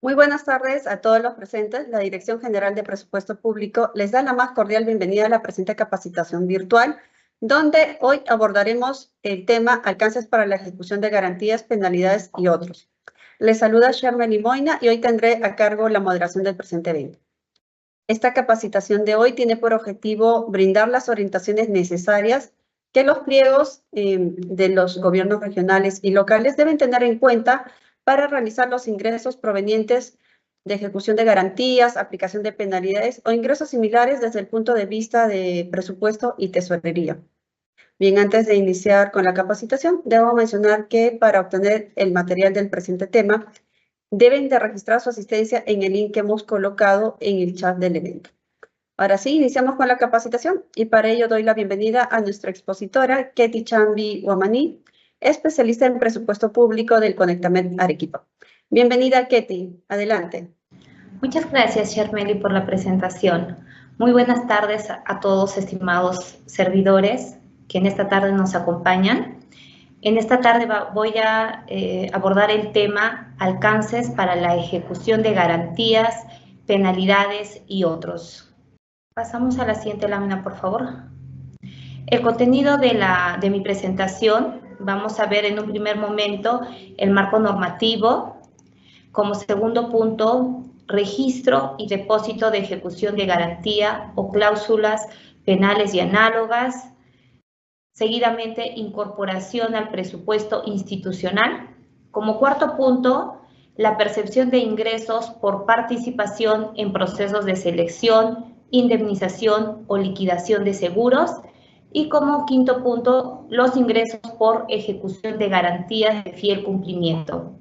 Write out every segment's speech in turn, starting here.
Muy buenas tardes a todos los presentes. La Dirección General de Presupuesto Público les da la más cordial bienvenida a la presente capacitación virtual, donde hoy abordaremos el tema alcances para la ejecución de garantías, penalidades y otros. Les saluda Sherman Limoina y hoy tendré a cargo la moderación del presente evento. Esta capacitación de hoy tiene por objetivo brindar las orientaciones necesarias que los pliegos de los gobiernos regionales y locales deben tener en cuenta para realizar los ingresos provenientes de ejecución de garantías, aplicación de penalidades o ingresos similares desde el punto de vista de presupuesto y tesorería. Bien, antes de iniciar con la capacitación, debo mencionar que para obtener el material del presente tema, deben de registrar su asistencia en el link que hemos colocado en el chat del evento. Ahora sí, iniciamos con la capacitación y para ello doy la bienvenida a nuestra expositora, Ketty Chambi Guamaní, especialista en presupuesto público del Conectamed Arequipa. Bienvenida, Ketty. Adelante. Muchas gracias, Shermeli, por la presentación. Muy buenas tardes a todos, estimados servidores que en esta tarde nos acompañan. En esta tarde voy a abordar el tema alcances para la ejecución de garantías, penalidades y otros. Pasamos a la siguiente lámina, por favor. El contenido de mi presentación, vamos a ver en un primer momento el marco normativo. Como segundo punto, registro y depósito de ejecución de garantía o cláusulas penales y análogas. Seguidamente, incorporación al presupuesto institucional. Como cuarto punto, la percepción de ingresos por participación en procesos de selección, indemnización o liquidación de seguros. Y como quinto punto, los ingresos por ejecución de garantías de fiel cumplimiento.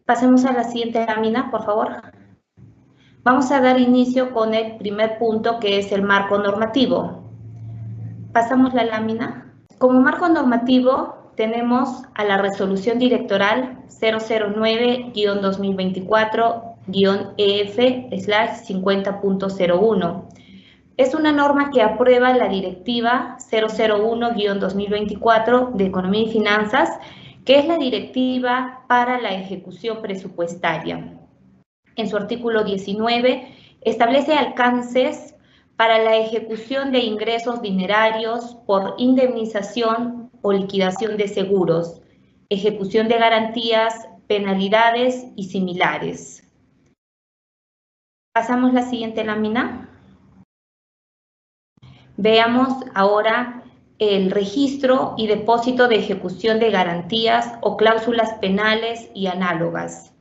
Pasemos a la siguiente lámina, por favor. Vamos a dar inicio con el primer punto, que es el marco normativo. Pasamos la lámina. Como marco normativo tenemos a la Resolución Directoral 009-2024-EF/50.01. Es una norma que aprueba la Directiva 001-2024 de Economía y Finanzas, que es la directiva para la ejecución presupuestaria. En su artículo 19 establece alcances para la ejecución de ingresos dinerarios por indemnización o liquidación de seguros, ejecución de garantías, penalidades y similares. Pasamos la siguiente lámina. Veamos ahora el registro y depósito de ejecución de garantías o cláusulas penales y análogas.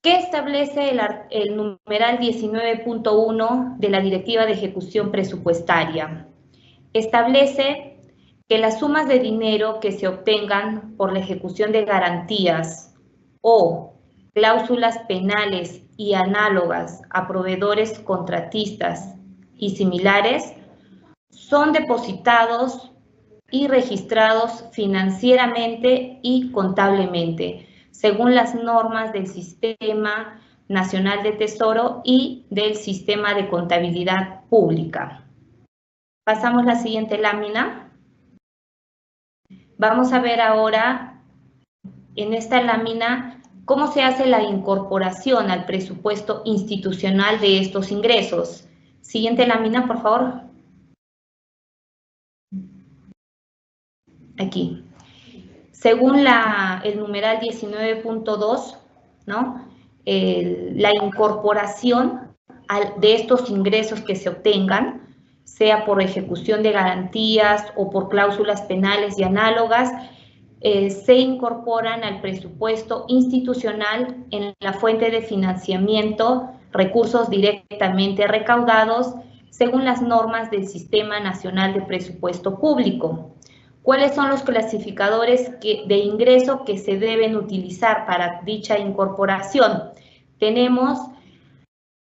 ¿Qué establece el numeral 19.1 de la Directiva de Ejecución Presupuestaria? Establece que las sumas de dinero que se obtengan por la ejecución de garantías o cláusulas penales y análogas a proveedores contratistas y similares son depositados y registrados financieramente y contablemente, según las normas del Sistema Nacional de Tesoro y del Sistema de Contabilidad Pública. Pasamos a la siguiente lámina. Vamos a ver ahora en esta lámina cómo se hace la incorporación al presupuesto institucional de estos ingresos. Siguiente lámina, por favor. Aquí. Según el numeral 19.2, ¿no? La incorporación de estos ingresos que se obtengan, sea por ejecución de garantías o por cláusulas penales y análogas, se incorporan al presupuesto institucional en la fuente de financiamiento, recursos directamente recaudados, según las normas del Sistema Nacional de Presupuesto Público. ¿Cuáles son los clasificadores de ingreso que se deben utilizar para dicha incorporación? Tenemos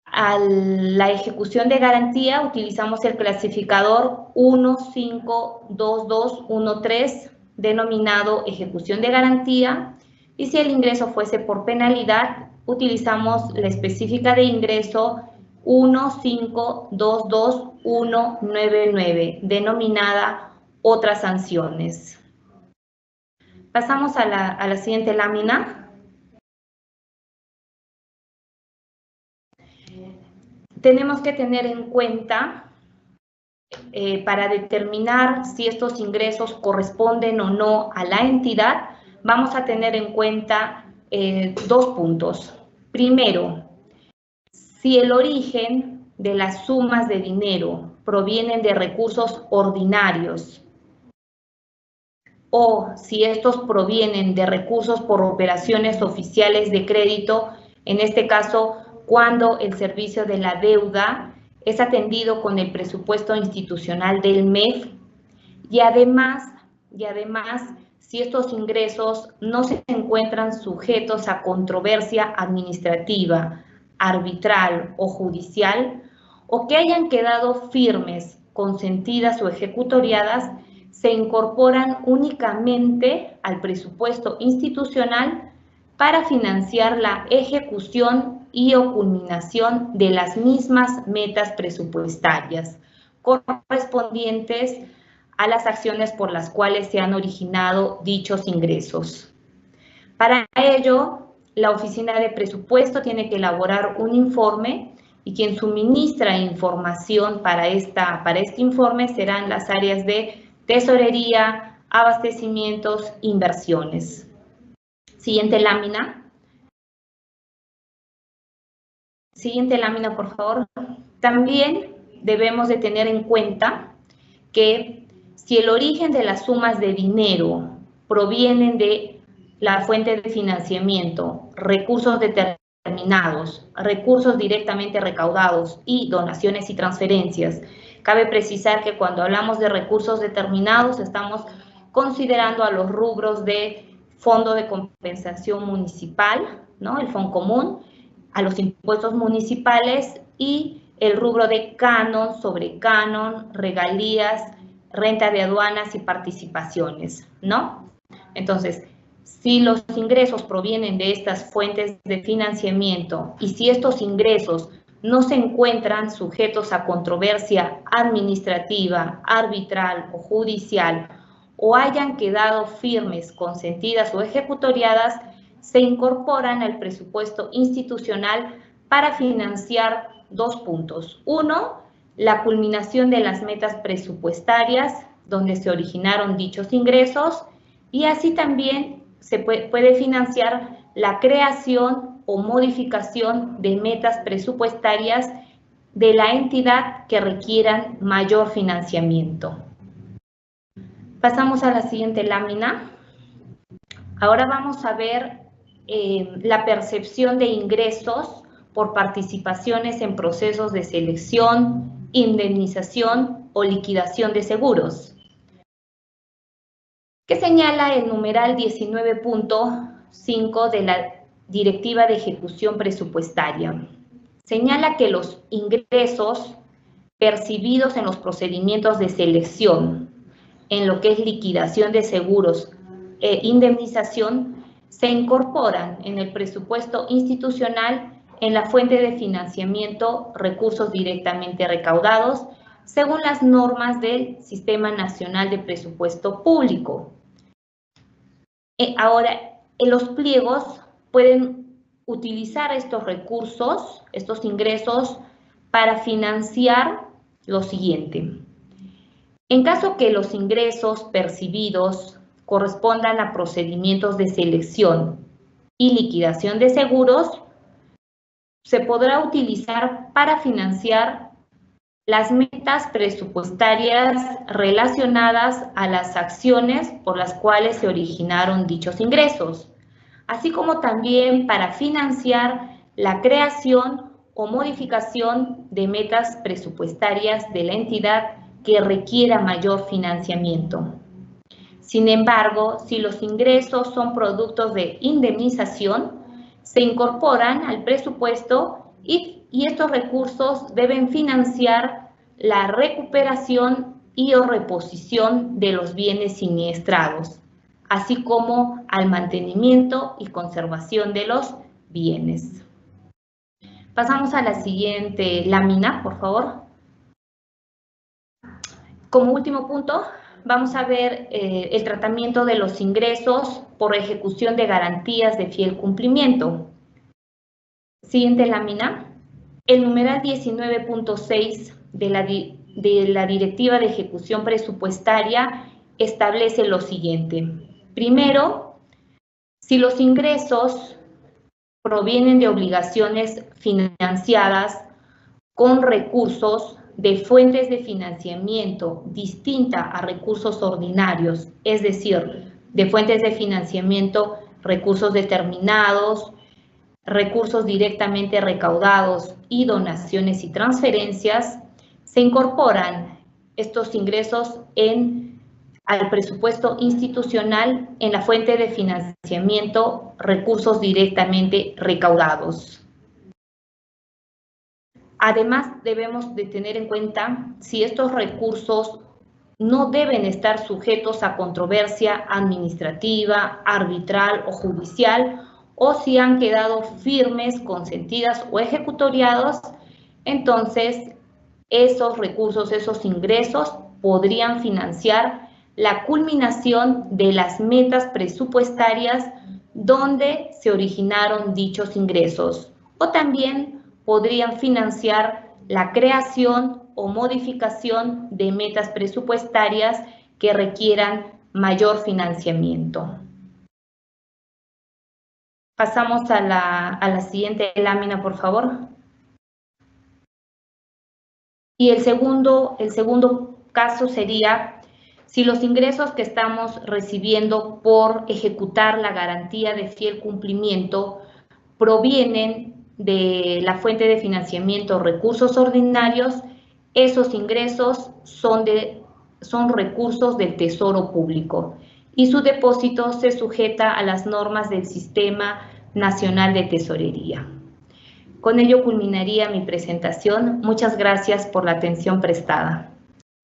a la ejecución de garantía, utilizamos el clasificador 152213, denominado ejecución de garantía, y si el ingreso fuese por penalidad, utilizamos la específica de ingreso 1522199, denominada otras sanciones. Pasamos a la siguiente lámina. tenemos que tener en cuenta, para determinar si estos ingresos corresponden o no a la entidad, vamos a tener en cuenta dos puntos. Primero, si el origen de las sumas de dinero provienen de recursos ordinarios o si estos provienen de recursos por operaciones oficiales de crédito, en este caso, cuando el servicio de la deuda es atendido con el presupuesto institucional del MEF, y además, si estos ingresos no se encuentran sujetos a controversia administrativa, arbitral o judicial, o que hayan quedado firmes, consentidas o ejecutoriadas, se incorporan únicamente al presupuesto institucional para financiar la ejecución y o culminación de las mismas metas presupuestarias correspondientes a las acciones por las cuales se han originado dichos ingresos. Para ello, la Oficina de Presupuesto tiene que elaborar un informe y quien suministra información para este informe serán las áreas de tesorería, abastecimientos, inversiones. Siguiente lámina. Siguiente lámina, por favor. También debemos de tener en cuenta que si el origen de las sumas de dinero provienen de la fuente de financiamiento, recursos determinados, recursos directamente recaudados y donaciones y transferencias, cabe precisar que cuando hablamos de recursos determinados estamos considerando a los rubros de Fondo de Compensación Municipal, ¿no? El Foncomún, a los impuestos municipales y el rubro de canon, sobrecanon, regalías, renta de aduanas y participaciones, ¿no? Entonces, si los ingresos provienen de estas fuentes de financiamiento y si estos ingresos no se encuentran sujetos a controversia administrativa, arbitral o judicial o hayan quedado firmes, consentidas o ejecutoriadas, se incorporan al presupuesto institucional para financiar dos puntos. Uno, la culminación de las metas presupuestarias donde se originaron dichos ingresos y así también se puede financiar la creación o modificación de metas presupuestarias de la entidad que requieran mayor financiamiento. Pasamos a la siguiente lámina. Ahora vamos a ver la percepción de ingresos por participaciones en procesos de selección, indemnización o liquidación de seguros. ¿Qué señala el numeral 19.5 de la Directiva de Ejecución Presupuestaria? Señala que los ingresos percibidos en los procedimientos de selección, en lo que es liquidación de seguros e indemnización, se incorporan en el presupuesto institucional en la fuente de financiamiento recursos directamente recaudados según las normas del Sistema Nacional de Presupuesto Público. Ahora, en los pliegos pueden utilizar estos recursos, estos ingresos, para financiar lo siguiente. En caso que los ingresos percibidos correspondan a procedimientos de selección y liquidación de seguros, se podrá utilizar para financiar las metas presupuestarias relacionadas a las acciones por las cuales se originaron dichos ingresos, así como también para financiar la creación o modificación de metas presupuestarias de la entidad que requiera mayor financiamiento. Sin embargo, si los ingresos son productos de indemnización, se incorporan al presupuesto y estos recursos deben financiar la recuperación y o reposición de los bienes siniestrados, así como al mantenimiento y conservación de los bienes. Pasamos a la siguiente lámina, por favor. Como último punto, vamos a ver el tratamiento de los ingresos por ejecución de garantías de fiel cumplimiento. Siguiente lámina. El numeral 19.6 de la Directiva de Ejecución Presupuestaria establece lo siguiente. Primero, si los ingresos provienen de obligaciones financiadas con recursos de fuentes de financiamiento distinta a recursos ordinarios, es decir, de fuentes de financiamiento, recursos determinados, recursos directamente recaudados y donaciones y transferencias, se incorporan estos ingresos al presupuesto institucional en la fuente de financiamiento, recursos directamente recaudados. Además, debemos de tener en cuenta si estos recursos no deben estar sujetos a controversia administrativa, arbitral o judicial, o si han quedado firmes, consentidas o ejecutoriados, entonces esos recursos, esos ingresos podrían financiar la culminación de las metas presupuestarias donde se originaron dichos ingresos, o también podrían financiar la creación o modificación de metas presupuestarias que requieran mayor financiamiento. Pasamos a la siguiente lámina, por favor. Y el segundo caso sería si los ingresos que estamos recibiendo por ejecutar la garantía de fiel cumplimiento provienen de la fuente de financiamiento recursos ordinarios, esos ingresos son recursos del Tesoro Público y su depósito se sujeta a las normas del Sistema Nacional de Tesorería. Con ello culminaría mi presentación. Muchas gracias por la atención prestada.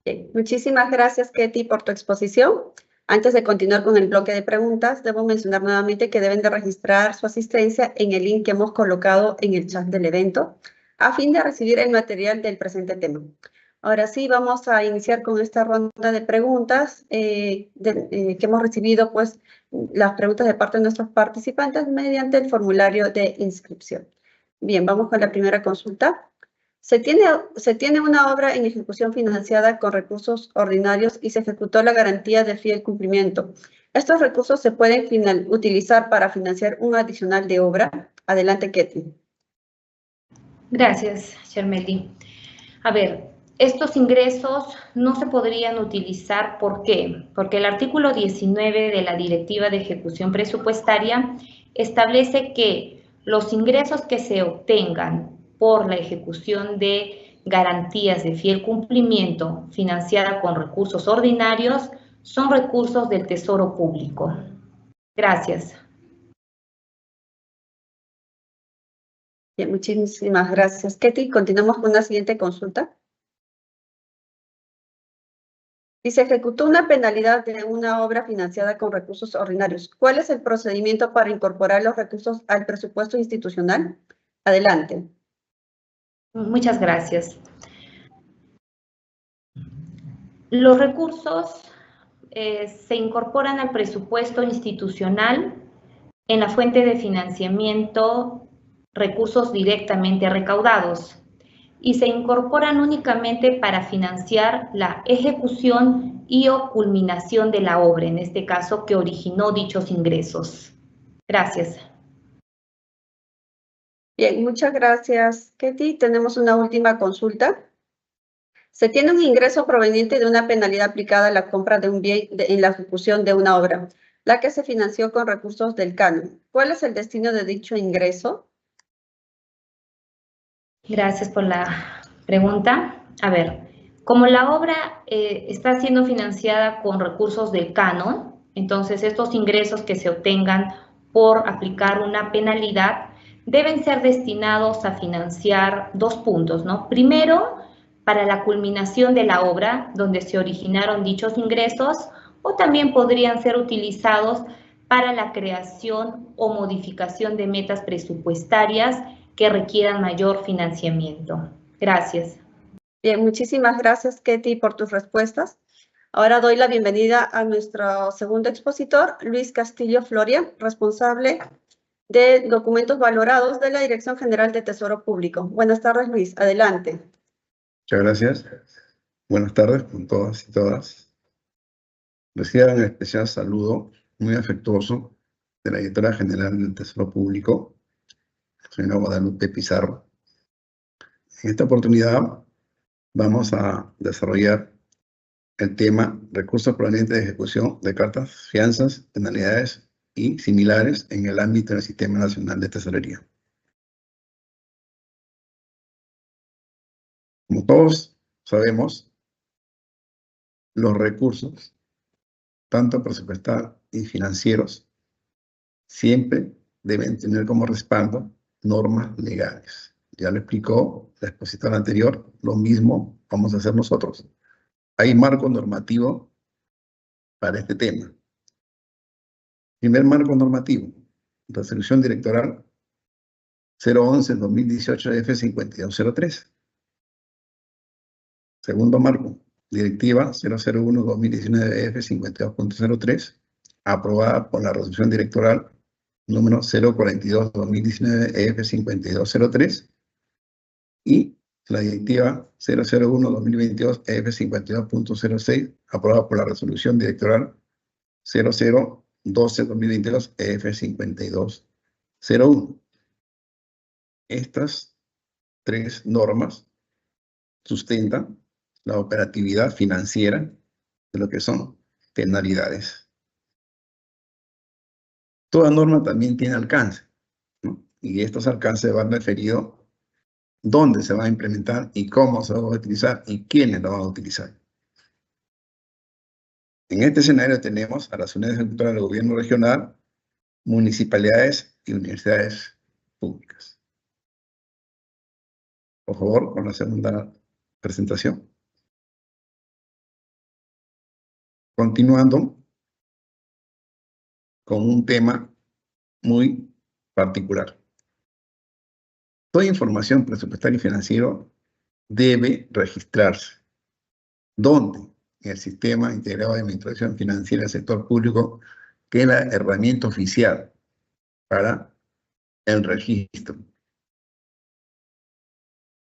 Bien, muchísimas gracias, Ketty, por tu exposición. Antes de continuar con el bloque de preguntas, debo mencionar nuevamente que deben de registrar su asistencia en el link que hemos colocado en el chat del evento, a fin de recibir el material del presente tema. Ahora sí, vamos a iniciar con esta ronda de preguntas que hemos recibido, pues, las preguntas de parte de nuestros participantes mediante el formulario de inscripción. Bien, vamos con la primera consulta. Se tiene una obra en ejecución financiada con recursos ordinarios y se ejecutó la garantía de fiel cumplimiento. ¿Estos recursos se pueden utilizar para financiar un adicional de obra? Adelante, Ketty. Gracias, Shermeli. A ver, estos ingresos no se podrían utilizar, ¿por qué? Porque el artículo 19 de la Directiva de Ejecución Presupuestaria establece que los ingresos que se obtengan por la ejecución de garantías de fiel cumplimiento financiada con recursos ordinarios son recursos del Tesoro Público. Gracias. Bien, muchísimas gracias, Ketty. Continuamos con la siguiente consulta. Si se ejecutó una penalidad de una obra financiada con recursos ordinarios, ¿cuál es el procedimiento para incorporar los recursos al presupuesto institucional? Adelante. Muchas gracias. Los recursos se incorporan al presupuesto institucional en la fuente de financiamiento recursos directamente recaudados y se incorporan únicamente para financiar la ejecución y o culminación de la obra, en este caso, que originó dichos ingresos. Gracias. Bien, muchas gracias, Ketty. Tenemos una última consulta. Se tiene un ingreso proveniente de una penalidad aplicada a la compra de un bien en la ejecución de una obra, la que se financió con recursos del canon. ¿Cuál es el destino de dicho ingreso? Gracias por la pregunta. A ver, como la obra está siendo financiada con recursos del canon, entonces estos ingresos que se obtengan por aplicar una penalidad deben ser destinados a financiar dos puntos, ¿no? Primero, para la culminación de la obra, donde se originaron dichos ingresos, o también podrían ser utilizados para la creación o modificación de metas presupuestarias que requieran mayor financiamiento. Gracias. Bien, muchísimas gracias, Ketty, por tus respuestas. Ahora doy la bienvenida a nuestro segundo expositor, Luis Castillo Floria, responsable de documentos valorados de la Dirección General de Tesoro Público. Buenas tardes, Luis. Adelante. Muchas gracias. Buenas tardes con todas y todas. Reciban un especial saludo muy afectuoso de la Directora General del Tesoro Público, señora Guadalupe Pizarro. En esta oportunidad vamos a desarrollar el tema recursos provenientes de ejecución de cartas, fianzas, penalidades y similares en el ámbito del Sistema Nacional de Tesorería. Como todos sabemos, los recursos, tanto presupuestales y financieros, siempre deben tener como respaldo normas legales. Ya lo explicó la expositora anterior, lo mismo vamos a hacer nosotros. Hay marco normativo para este tema. Primer marco normativo, Resolución Directoral 011-2018-F5203. Segundo marco, Directiva 001-2019-F52.03, aprobada por la Resolución Directoral número 042-2019-F5203 y la Directiva 001-2022-F52.06, aprobada por la Resolución Directoral 00-12-2022-F5201. Estas tres normas sustentan la operatividad financiera de lo que son penalidades. Toda norma también tiene alcance, ¿no? Y estos alcances van referidos dónde se va a implementar y cómo se va a utilizar y quiénes lo van a utilizar. En este escenario tenemos a las unidades ejecutoras del gobierno regional, municipalidades y universidades públicas. Por favor, con la segunda presentación. Continuando con un tema muy particular. Toda información presupuestaria y financiera debe registrarse. ¿Dónde? En el Sistema Integrado de Administración Financiera del Sector Público, que es la herramienta oficial para el registro.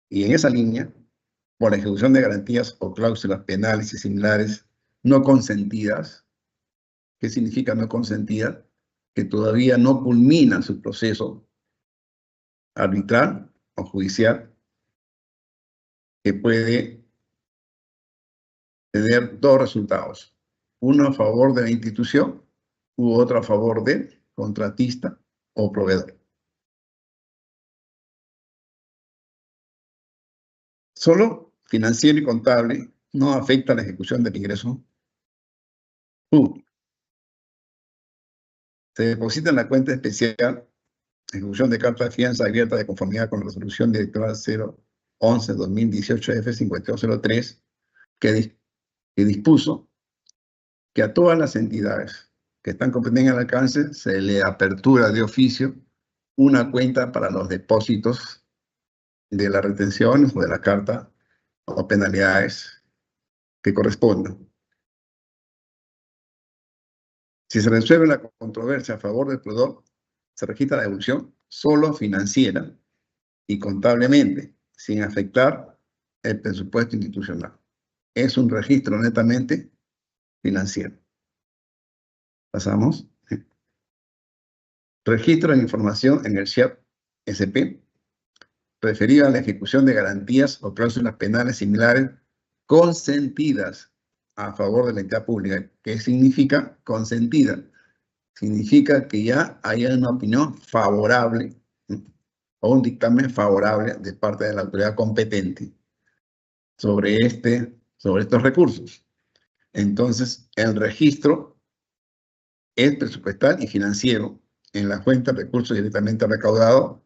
Y en esa línea, por la ejecución de garantías o cláusulas penales y similares no consentidas. ¿Qué significa no consentida? Que todavía no culmina su proceso arbitral o judicial, que puede tener dos resultados. Uno a favor de la institución u otro a favor del contratista o proveedor. Solo financiero y contable no afecta la ejecución del ingreso público. Se deposita en la cuenta especial ejecución de carta de fianza abierta de conformidad con la resolución directoral 011-2018-F5203, que dispuso que a todas las entidades que están comprendidas en el alcance se le apertura de oficio una cuenta para los depósitos de las retenciones o de la carta o penalidades que correspondan. Si se resuelve la controversia a favor del proveedor, se registra la devolución solo financiera y contablemente, sin afectar el presupuesto institucional. Es un registro netamente financiero. Pasamos. Registro de información en el SHIAP-SP referido a la ejecución de garantías o cláusulas penales similares consentidas a favor de la entidad pública. ¿Qué significa consentida? Significa que ya hay una opinión favorable o un dictamen favorable de parte de la autoridad competente sobre estos recursos. Entonces, el registro es presupuestal y financiero en la cuenta de recursos directamente recaudados,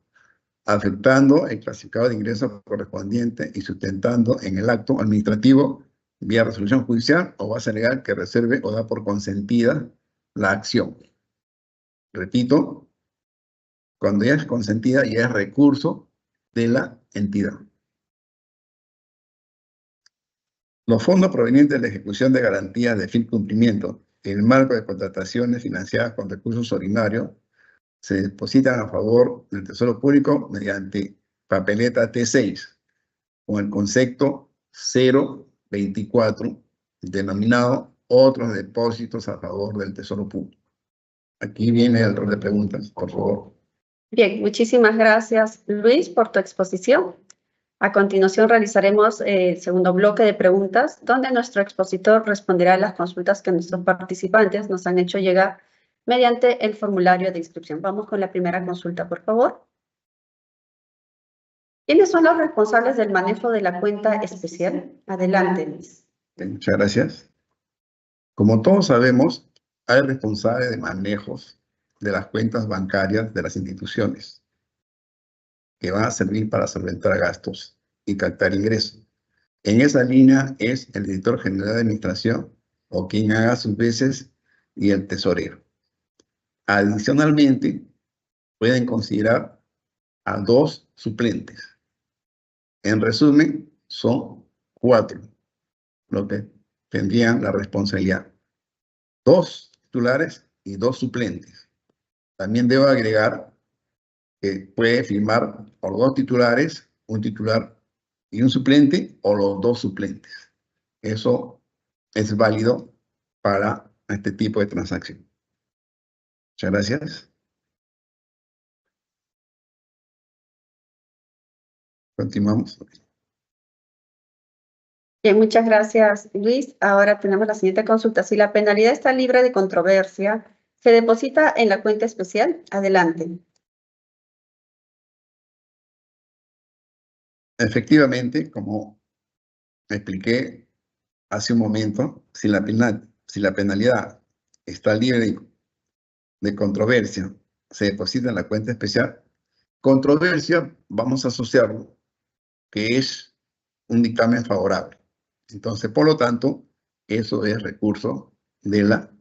afectando el clasificado de ingresos correspondiente y sustentando en el acto administrativo vía resolución judicial o base legal que reserve o da por consentida la acción. Repito, cuando ya es consentida, ya es recurso de la entidad. Los fondos provenientes de la ejecución de garantías de fin cumplimiento en el marco de contrataciones financiadas con recursos ordinarios se depositan a favor del Tesoro Público mediante papeleta T6, con el concepto 024, denominado otros depósitos a favor del Tesoro Público. Aquí viene el rol de preguntas, por favor. Bien, muchísimas gracias, Luis, por tu exposición. A continuación realizaremos el segundo bloque de preguntas, donde nuestro expositor responderá a las consultas que nuestros participantes nos han hecho llegar mediante el formulario de inscripción. Vamos con la primera consulta, por favor. ¿Quiénes son los responsables del manejo de la cuenta especial? Adelante, Luis. Muchas gracias. Como todos sabemos, hay responsables de manejos de las cuentas bancarias de las instituciones que van a servir para solventar gastos y captar ingresos. En esa línea es el director general de administración o quien haga sus veces y el tesorero. Adicionalmente, pueden considerar a 2 suplentes. En resumen, son 4 los que tendrían la responsabilidad. 2 titulares y 2 suplentes. También debo agregar que puede firmar por 2 titulares, un titular y un suplente, o los 2 suplentes. Eso es válido para este tipo de transacción. Muchas gracias. Continuamos. Bien, muchas gracias, Luis. Ahora tenemos la siguiente consulta. Si la penalidad está libre de controversia, ¿se deposita en la cuenta especial? Adelante. Efectivamente, como expliqué hace un momento, si la penalidad está libre de controversia, se deposita en la cuenta especial. Controversia, vamos a asociarlo, que es un dictamen favorable. Entonces, por lo tanto, eso es recurso de la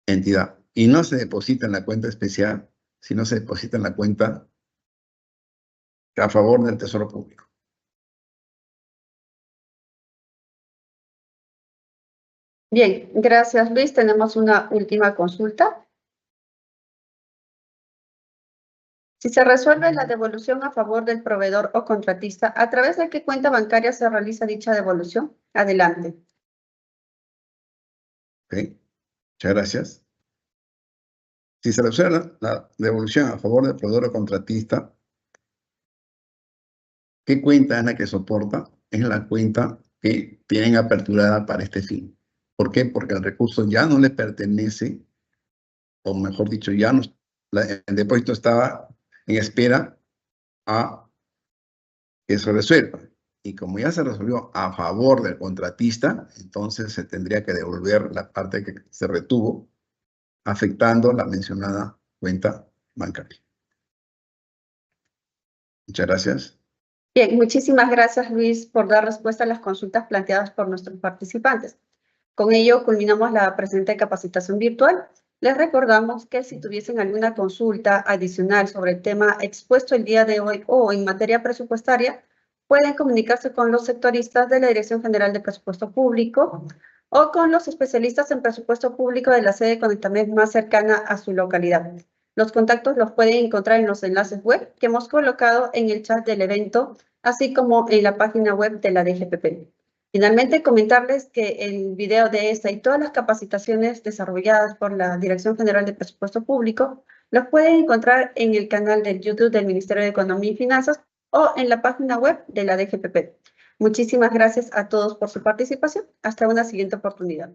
entidad. Y no se deposita en la cuenta especial, sino se deposita en la cuenta a favor del Tesoro Público. Bien, gracias, Luis. Tenemos una última consulta. Si se resuelve la devolución a favor del proveedor o contratista, ¿a través de qué cuenta bancaria se realiza dicha devolución? Adelante. ¿Ok? Muchas gracias. Si se resuelve la devolución a favor del proveedor o contratista, ¿qué cuenta es la que soporta? Es la cuenta que tienen aperturada para este fin. ¿Por qué? Porque el recurso ya no le pertenece, o mejor dicho, ya no, el depósito estaba en espera a que se resuelva. Y como ya se resolvió a favor del contratista, entonces se tendría que devolver la parte que se retuvo, afectando la mencionada cuenta bancaria. Muchas gracias. Bien, muchísimas gracias, Luis, por dar respuesta a las consultas planteadas por nuestros participantes. Con ello, culminamos la presente capacitación virtual. Les recordamos que si tuviesen alguna consulta adicional sobre el tema expuesto el día de hoy o en materia presupuestaria, pueden comunicarse con los sectoristas de la Dirección General de Presupuesto Público o con los especialistas en presupuesto público de la sede Conectamed más cercana a su localidad. Los contactos los pueden encontrar en los enlaces web que hemos colocado en el chat del evento, así como en la página web de la DGPP. Finalmente, comentarles que el video de esta y todas las capacitaciones desarrolladas por la Dirección General de Presupuesto Público los pueden encontrar en el canal de YouTube del Ministerio de Economía y Finanzas o en la página web de la DGPP. Muchísimas gracias a todos por su participación. Hasta una siguiente oportunidad.